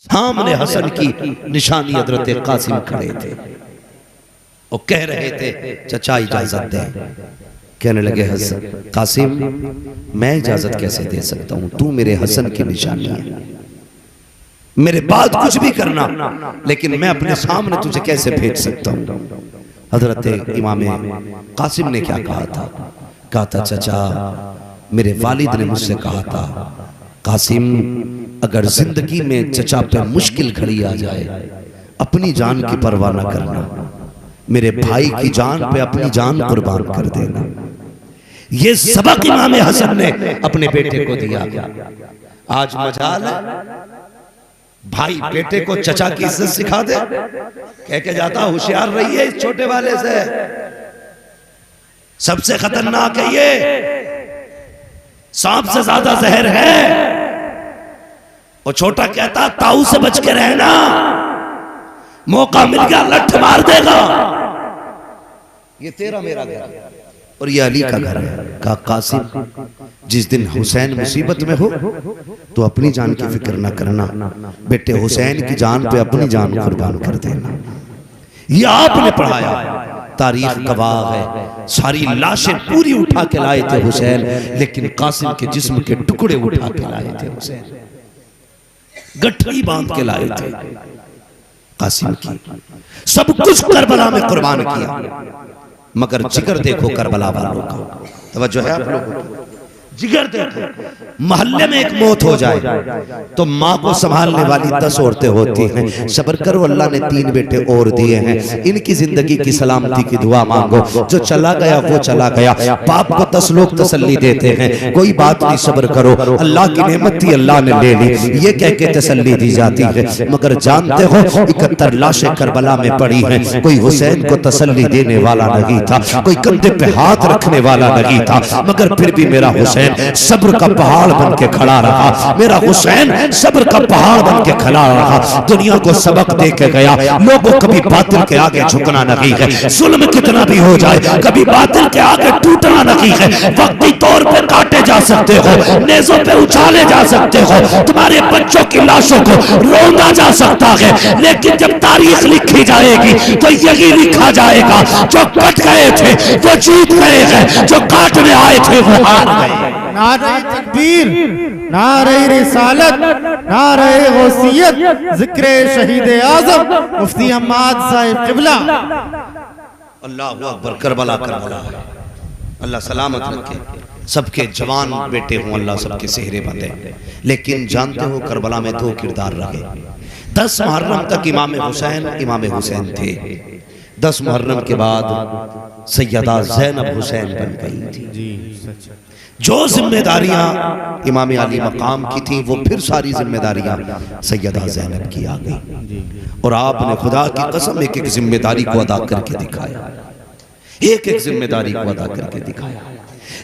सामने हसन की निशानी हजरत कासिम खड़े थे और कह रहे थे चचा इजाजत दे। कहने लगे हसन कासिम मैं इजाजत कैसे दे सकता हूं, तू मेरे हसन की निशानी है, मेरे बाद कुछ भी करना लेकिन मैं अपने सामने तुझे कैसे भेज सकता हूं। हजरत इमाम कासिम ने क्या कहा था चचा मेरे वालिद ने मुझसे कहा था कासिम अगर जिंदगी में चचा पे मुश्किल घड़ी आ जाए अपनी जान की परवाह न करना, मेरे भाई की जान पे अपनी जान कुर्बान कर देना। ये सबक इमाम हसन ने अपने बेटे को दिया। आज मजाल है भाई बेटे को चचा की इज्जत सिखा दे, कह के जाता होशियार रहिए इस छोटे वाले से, सबसे खतरनाक है ये, सांप से ज्यादा जहर है। और छोटा कहता ताऊ से बच के रहना, मौका मिल गया लठ मार देगा। ये तेरा मेरा घर और ये अली का घर है। का कासिम जिस दिन हुसैन मुसीबत में हो तो अपनी जान की फिक्र ना करना, बेटे हुसैन की जान पे अपनी जान कुर्बान कर देना। ये आपने पढ़ाया, तारीख गवाह है। सारी लाशें पूरी उठा के लाए थे हुसैन, लेकिन कासिम के जिस्म के टुकड़े उठा के लाए थे हुसैन, गठरी बांध के लाए थे कासिम की। सब कुछ करबला में कुर्बान किया, मगर जिगर देखो करबला वालों का। तवज्जो है आप लोगों को, जिगर देखो। मोहल्ले में एक मौत हो जाए तो माँ को संभालने वाली 10 औरतें होती हैं। सब्र करो, अल्लाह ने 3 बेटे और दिए हैं, इनकी जिंदगी की सलामती की दुआ मांगो। जो चला गया वो चला गया। बाप को 10 लोग तसल्ली देते हैं, कोई बात नहीं सब्र करो, अल्लाह की नेमत थी अल्लाह ने ले ली, ये कह के तसल्ली दी जाती है। मगर जानते हो 71 लाशें करबला में पड़ी हैं, कोई हुसैन को तसल्ली देने वाला नहीं था, कोई कंधे पे हाथ रखने वाला नहीं था। मगर फिर भी मेरा हुसैन सब्र का पहाड़ बन के खड़ा रहा, मेरा हुसैन सब्र का पहाड़ बन के खड़ा रहा। दुनिया को सबक दे के गया, लोगों कभी बातिल के आगे झुकना नहीं है। जुल्म कितना भी हो जाए कभी बातिल के आगे टूटना नहीं है। वक्ती तौर पे काटे जा सकते हो, नेज़ों पे उछाले जा सकते हो, तुम्हारे बच्चों की लाशों को रोंदा जा सकता है, लेकिन जब तारीख लिखी जाएगी तो यही लिखा जाएगा जो कट गए थे वो जीत गए हैं, जो काटने आए थे वो हार गए। नारे तकबीर, नारे रिसालत, नारे गौसियत, जिक्र शहीद आज़म मुफ्ती हम्माद साहिब किबला। अल्लाहु अकबर। करबला करबला, अल्लाह सलामत रखे, सबके जवान बेटे हों, अल्लाह सबके सेहरे बंधे। लेकिन जानते हो करबला में 2 किरदार रहे। 10 मुहर्रम तक इमाम हुसैन थे। 10 मुहर्रम के बाद सैयदा ज़ैनब हुसैन बन गई थी। जो जिम्मेदारियां इमाम अली मकाम की थी वो फिर सारी जिम्मेदारियां सैयदा ज़ैनब की आ गई। और आपने खुदा की कसम एक एक जिम्मेदारी को अदा करके दिखाया, एक एक जिम्मेदारी को अदा करके दिखाया।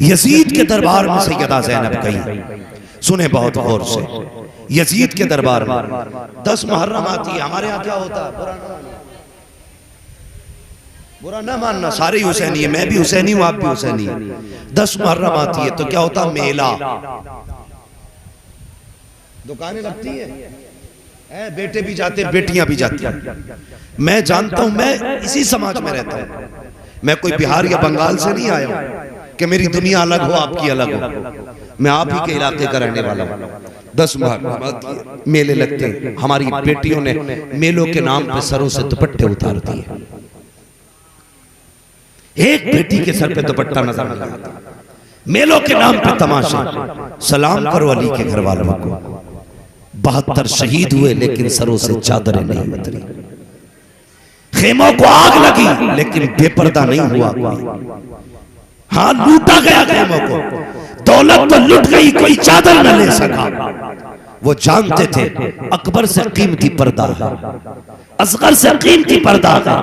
यजीद के दरबार में सैयदा ज़ैनब गई, सुने बहुत गौर से। यजीद के दरबार में 10 मुहर्रम आती है, हमारे यहाँ क्या होता है बुरा ना मानना, सारे हुसैनी है, मैं भी हुसैनी हूं, आप भी हुसैनी है। 10 मुहर्रम आती है तो क्या होता है, मेला, दुकानें लगती है, बेटे भी जाते बेटियां भी जाती हैं। मैं जानता हूं, मैं इसी समाज में रहता हूं, मैं कोई बिहार या बंगाल से नहीं आया हूं कि मेरी दुनिया अलग हो आपकी अलग हो। मैं आप ही के इलाके का रहने वाला हूं। 10 मुहर्रम मेले लगते हैं, हमारी बेटियों ने मेलों के नाम पे सरों से दुपट्टे उतार दिए। एक बेटी के सर पे दुपट्टा नजर नहीं आता। मेलों के नाम पे तमाशा। सलाम करो अली के घर वालों को, 72 शहीद हुए लेकिन सरों से चादरें नहीं उतरी। खेमों को आग लगी लेकिन बेपर्दा नहीं हुआ कोई। हाँ, लूटा गया खेमों को, दौलत तो लुट गई, कोई चादर न ले सका। वो जानते थे अकबर से कीमती पर्दा है, असगर से कीमती पर्दा है,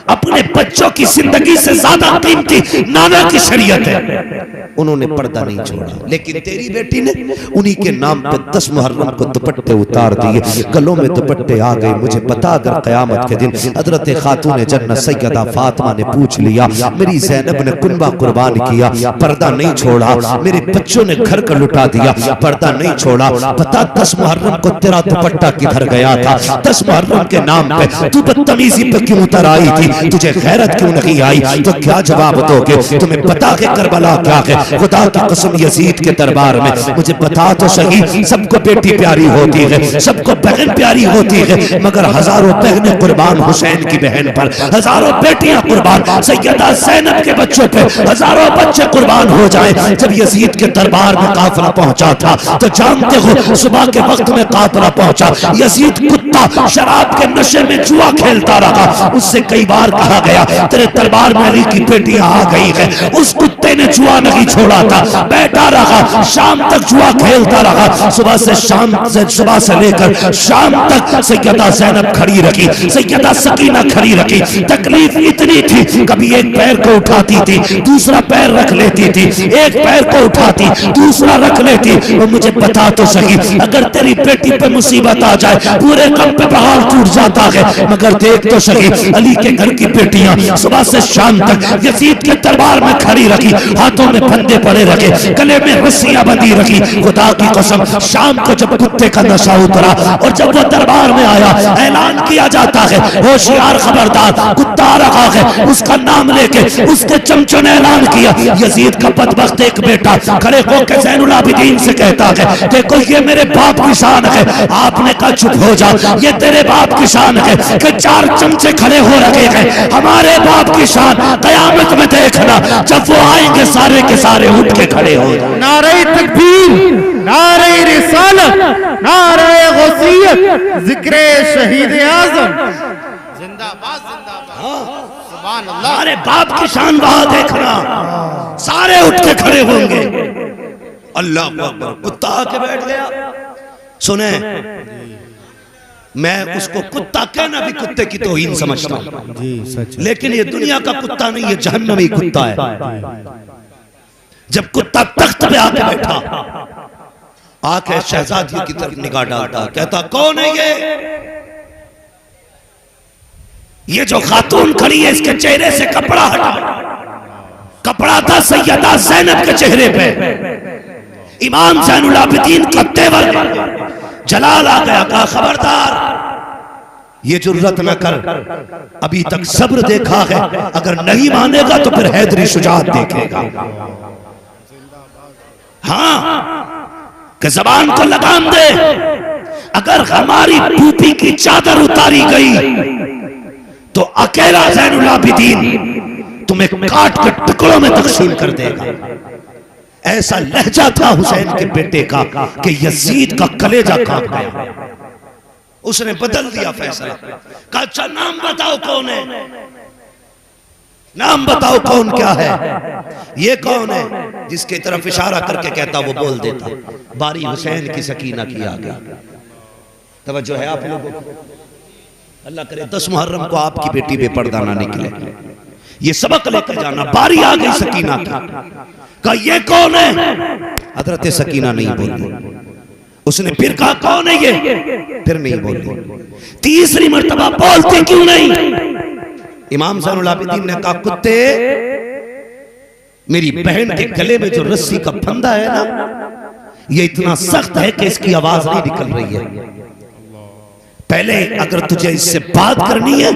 अपने बच्चों की जिंदगी से ज्यादा कीमती नाना की शरीयत है। उन्होंने पर्दा नहीं छोड़ा। लेकिन तेरी बेटी ने उन्हीं के नाम पे 10 मुहर्रम को दुपट्टे उतार दिए, गलों में दुपट्टे आ गए। मुझे पता अगर क़यामत के दिन हजरत खातून जन्नत सैयदा फातिमा ने पूछ लिया, मेरी ज़ैनब ने कुनबा कुर्बान किया, पर्दा नहीं छोड़ा, मेरे बच्चों ने घर का लुटा दिया, पर्दा नहीं छोड़ा, बता 10 मुहर्रम को तेरा दुपट्टा किधर गया था? 10 मुहर्रम के नाम पे तू बदतमीजी पे क्यों उतर आई थी? तुझे गैरत क्यों नहीं आई? तो क्या जवाब दोगे? तुम्हें पता के करबला क्या है? खुदा की कसम यजीद के दरबार में मुझे बता तो सही। सबको बेटी प्यारी होती है, सबको बहन प्यारी होती है, मगर हजारों बहनें कुर्बान हुसैन की बहन पर, हजारों बेटियां कुर्बान सैयदा ज़ैनब के बच्चों पे, हजारों बच्चे कुर्बान हो जाए। जब यजीद के दरबार में काफिला पहुंचा था तो जानते हो सुबह के वक्त में काफिला पहुंचा, यजीद कुत्ता शराब के नशे में जुआ खेलता रहा। उससे कई बार कहा गया तेरे दरबार में अली की बेटियां आ गई है। उस कुत्ते ने जुआ नहीं छोड़ा था, बैठा रहा, शाम तक जुआ खेलता रहा। सुबह से लेकर शाम तक सैयदा ज़ैनब खड़ी रखी, सैयदा सकीना खड़ी रखी। तकलीफ इतनी थी, कभी एक पैर को उठाती थी, दूसरा पैर रख लेती थी, एक पैर को उठाती, दूसरा रख लेती। और मुझे बता तो सही, अगर तेरी बेटी पे मुसीबत आ जाए पूरे कम पे पहाड़ टूट जाता है, मगर देख तो सही अली के घर की बेटियां सुबह से शाम तक यजीद के दरबार में खड़ी रखी, हाथों में फंदे पड़े रखे, गले में रस्सियां बंधी रखी। खुदा की कसम शाम को जब कुत्ते का नशा उतरा और जब वो दरबार में आया, ऐलान किया जाता है होशियार खबरदार, कुत्ता आ रहा है। उसका नाम लेके उसके चमचों ने ऐलान किया। यजीद का बदबख्त एक बेटा खड़े होकर ज़ैनुल आबिदीन से कहता है देखो ये मेरे बाप की शान है। आपने कहा चुप हो जाओ, ये तेरे बाप की शान है कि 4 चमचे खड़े हो रखे हैं। हमारे बाप की शान कयामत में देखना, जब वो आएंगे सारे के सारे उठ के खड़े हो जाए। नारे तकबीर, नारे रिसालत, नारे गौसियत, जिक्रे शहीद आज़म, जिंदाबाद जिंदाबाद, सुभान अल्लाह। हमारे बाप की शान वहां देखना, सारे उठ के खड़े होंगे। अल्लाह अकबर। कुत्ता आके बैठ गया। सुने, मैं उसको कुत्ता कहना भी कुत्ते की तौहीन समझता हूं, लेकिन ये दुनिया का कुत्ता नहीं, ये जहन्नमी कुत्ता है। जब कुत्ता तख्त पे आके बैठा, आके शहजादी की तरफ निगाह डालता, कहता कौन है ये जो खातून खड़ी है, इसके चेहरे से कपड़ा हटा। कपड़ा था सैयदा ज़ैनब के चेहरे पे। इमाम ज़ैनुल आबिदीन का तेवर जलाल आ गया। कहा खबरदार, ये जुर्रत न कर, अभी तक सब्र देखा है, अगर नहीं मानेगा तो फिर हैदरी शुजात देखेगा। हाँ, कि जबान को लगाम दे। अगर हमारी टूपी की चादर उतारी गई तो अकेला ज़ैनुल आबिदीन तुम्हें काट के टुकड़ों में तकसीम कर देगा। ऐसा लहजा था हुसैन के बेटे का कि यजीद का कलेजा कांप गया। उसने बदल दिया फैसला। कहा अच्छा नाम बताओ कौन है, नाम बताओ कौन क्या है। ये कौन है? जिसके तरफ इशारा करके कहता वो बोल देता। बारी हुसैन की सकीना की आ गई। तवज्जो है आप लोगों को? अल्लाह करे 10 मुहर्रम को आपकी बेटी बेपर्दा ना निकले। ये सबक लेकर जाना। बारी आ गई सकीना की। कहा ये कौन है? हजरत सकीना नहीं बोली। उसने फिर कहा कौन है ये? फिर नहीं बोली। तीसरी मर्तबा बोलते क्यों नहीं? इमाम ज़ैनुल आबिदीन ने कहा कुत्ते, मेरी बहन के गले में जो रस्सी का फंदा है ना, ये इतना सख्त है कि इसकी आवाज नहीं निकल रही है। पहले अगर तुझे इससे बात करनी है,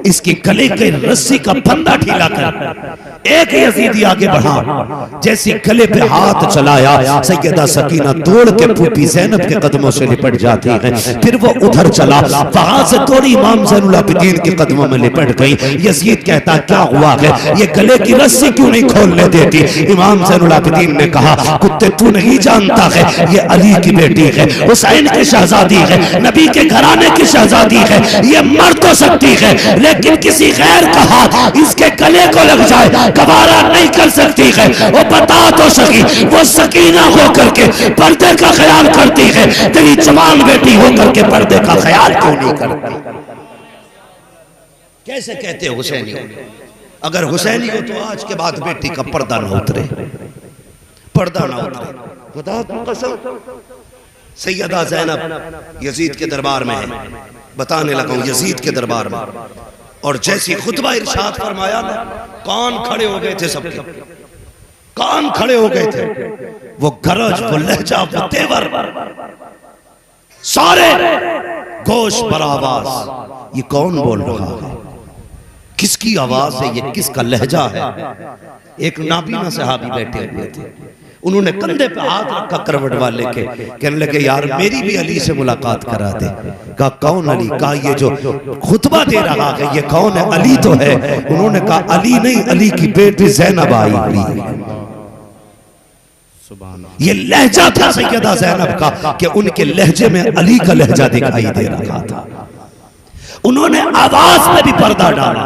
इसकी गले के रस्सी का फंदा ढीला कर। एक यजीदी आगे बढ़ा, जैसे गले पे हाथ चलाया, सैयदा सकीना दौड़ के फूफी ज़ैनब के कदमों से लिपट जाती है। फिर वो उधर चला, वहां से दौड़ी इमाम ज़ैनुल आबिदीन के कदमों में लिपट गई। यजीद कहता क्या हुआ है, ये गले की रस्सी क्यों नहीं खोलने देती? इमाम ज़ैनुल आबिदीन ने कहा कुत्ते तू नहीं जानता है, ये अली की बेटी है, हुसैन की शहजादी है, नबी के घराने की शहजादी है। ये मर तो सकती है, लेकिन किसी गैर का हाथ इसके गले को लग जाए गवारा नहीं कर सकती है। वो बता तो सकी, वो सकीना होकर के पर्दे का ख्याल करती है, तेरी जवान बेटी होकर के पर्दे का ख्याल क्यों नहीं करती? कैसे कहते हो हुसैनी हो? अगर हुसैनी हो तो आज के बाद बेटी का पर्दा ना उतरे, पर्दा ना उतरे। खुदा की कसम, सैयदा ज़ैनब यजीद के दरबार में है। बताने लगा हूं यजीद के दरबार में। और जैसी खुतबा इरशाद फरमाया ना, कान खड़े हो गए थे सबके, कान खड़े हो गए थे। वो गरज, वो लहजा, वो तेवर, सारे गोश पर आवाज, ये कौन बोल रहा है, किसकी आवाज है, ये किसका लहजा है। एक नाबीना सहाबी बैठे हुए थे, उन्होंने कंधे पे हाथ रखा करवट वाले के, कहने लगे यार मेरी भी अली से मुलाकात करा दे। कहा कौन अली? कहा ये जो खुतबा दे रहा है ये कौन है? अली तो है। उन्होंने कहा अली नहीं, अली की बेटी ज़ैनब आई हुई है। ये लहजा था सैयदा ज़ैनब का कि उनके लहजे में अली का लहजा दिखाई दे रहा था। उन्होंने आवाज पे भी पर्दा डाला,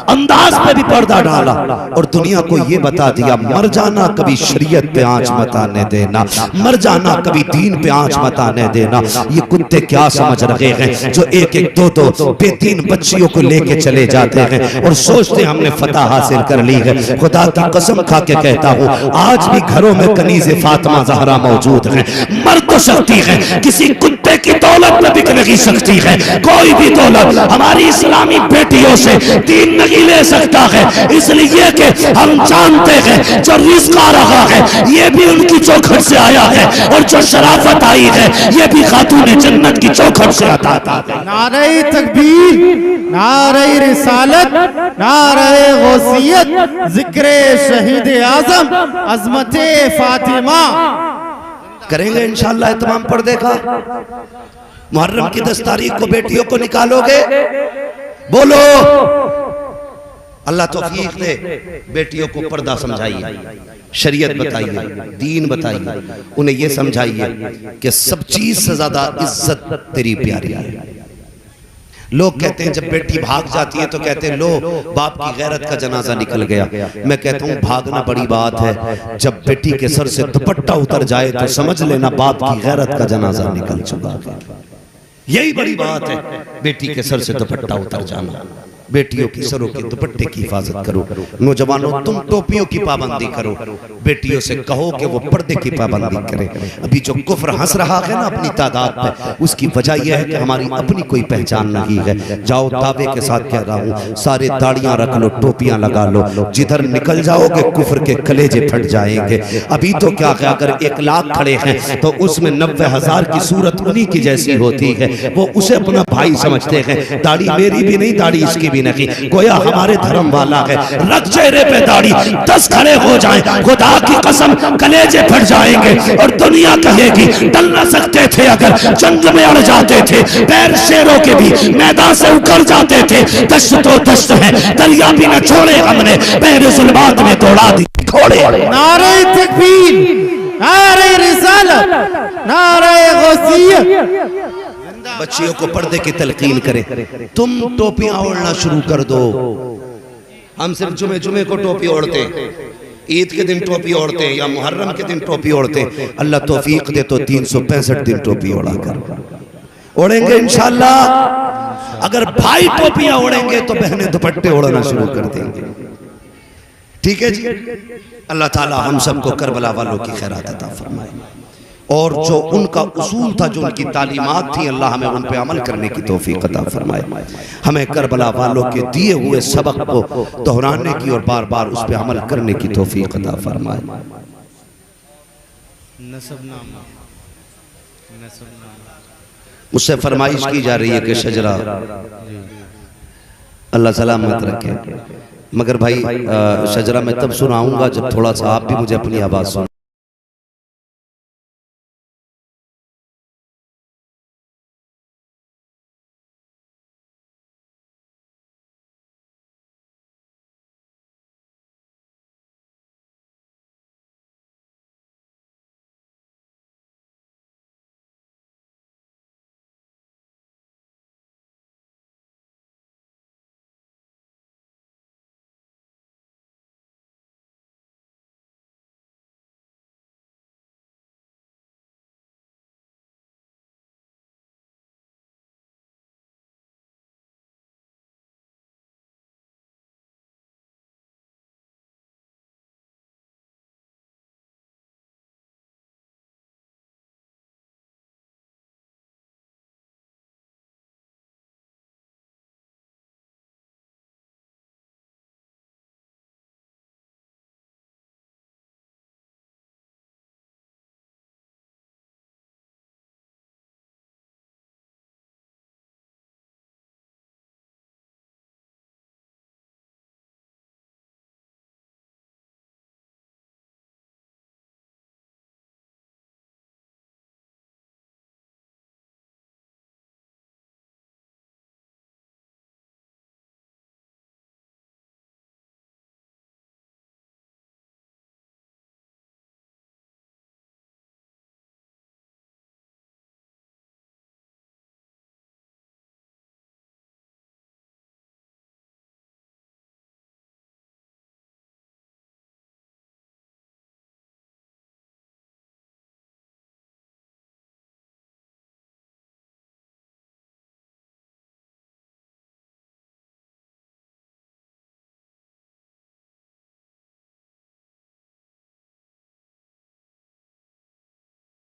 अंदाज पे भी पर्दा डाला और दुनिया को ये बता दिया मर जाना कभी शरीयत पे आंच मत आने देना, मर जाना कभी दीन पे आंच मत आने देना। ये कुत्ते क्या समझ रहे हैं जो एक एक दो दो बेदीन बच्चियों को लेके चले जाते हैं और सोचते हमने फतह हासिल कर ली है। खुदा की कसम खा के कहता हूँ आज भी घरों में कनीज़े फातिमा ज़हरा मौजूद है। मर तो सकती है, किसी कुत्ते की दौलत में बिक नहीं सकती है। कोई भी दौलत हमारी इस्लामी बेटियों से दीन नहीं ले सकता है, इसलिए कि हम जानते हैं जो रिज़्क़ आ रहा है ये भी उनकी चौखट से आया है और जो शराफत आई है ये भी खातून जन्नत की चौखट से आता है। नारे तकबीर, नारे रिसालत, नारे गौसियत, जिक्रे शहीद आजम, अज़मते फातिमा। करेंगे इंशाअल्लाह इत्माम पर्दे का। मुहर्रम की 10 तारीख को बेटियों को निकालोगे? बोलो अल्लाह तौफीक दे। बेटियों को पर्दा समझाइए, शरीयत बताइए, दीन बताइए, उन्हें यह समझाइए कि सब चीज से ज्यादा इज्जत तेरी प्यारी है। लोग कहते हैं जब बेटी भाग जाती है तो कहते हैं लो बाप की गैरत का जनाजा निकल गया। मैं कहता हूँ भागना बड़ी बात है, जब बेटी के सर से दुपट्टा उतर जाए तो समझ लेना बाप की गैरत का जनाजा निकल चुका है। यही बड़ी बात है, बेटी के सर से दुपट्टा उतर जाना। बेटियों की सरों के दुपट्टे की हिफाजत करो। नौजवानों तुम टोपियों की पाबंदी करो, बेटियों से कहो कि वो पर्दे की पाबंदी करें। अभी जो कुफ्र हंस रहा है ना अपनी तादाद पे, उसकी वजह यह है कि हमारी अपनी कोई पहचान नहीं है। जाओ दावे के साथ कह रहा हूँ सारे दाढ़ियां रख लो, टोपियां लगा लो, जिधर निकल जाओगे कुफ्र के कलेजे फट जाएंगे। अभी तो क्या है अगर 1 लाख खड़े हैं तो उसमें 90,000 की सूरत उन्हीं की जैसी होती है। वो उसे अपना भाई समझते हैं। दाढ़ी मेरी भी नहीं, दाढ़ी इसकी भी नहीं, गोया हमारे धर्म वाला है। रख चेहरे पे दाढ़ी, 10 खड़े हो जाएं, खुदा की कसम कलेजे फट जाएंगे और दुनिया कहेगी टल न सकते थे अगर जंग में अड़ जाते थे, पैर शेरों के भी मैदान से उकर जाते थे। दश्त तो दश्त है, दरिया भी न छोड़े हमने, पैर जुल्मात में दौड़ा दी घोड़े। नारे तकबीर, नारे रिसालत, नारे गौसियत। बच्चियों को पर्दे की तलकीन करें। तुम टोपियां ओढ़ना शुरू कर दो। हम सिर्फ जुमे को टोपी ओढ़ते हैं, ईद के दिन टोपी ओढ़ते हैं या मुहर्रम के दिन टोपी ओढ़ते हैं। अल्लाह तौफीक दे तो 365 दिन टोपी ओढ़ा कर ओढ़ेंगे इंशाअल्लाह। अगर भाई टोपियां ओढ़ेंगे तो बहनें दुपट्टे ओढ़ना शुरू कर देंगे। ठीक है जी। अल्लाह ताला हम सबको करबला वालों की खैरात अता फरमाए और जो उनका उसूल था, जो उनकी तालीमात थी, अल्लाह हमें उन पे अमल करने की तौफीक अता फरमाए। हमें करबला वालों के दिए हुए सबक को दोहराने की और बार बार उस पे अमल करने की तौफीक अता फरमाए। मुझसे फरमाइश की जा रही है कि शजरा अल्लाह सलामत रखे, मगर भाई शजरा मैं तब सुनाऊंगा जब थोड़ा सा आप भी मुझे अपनी आवाज़ सुन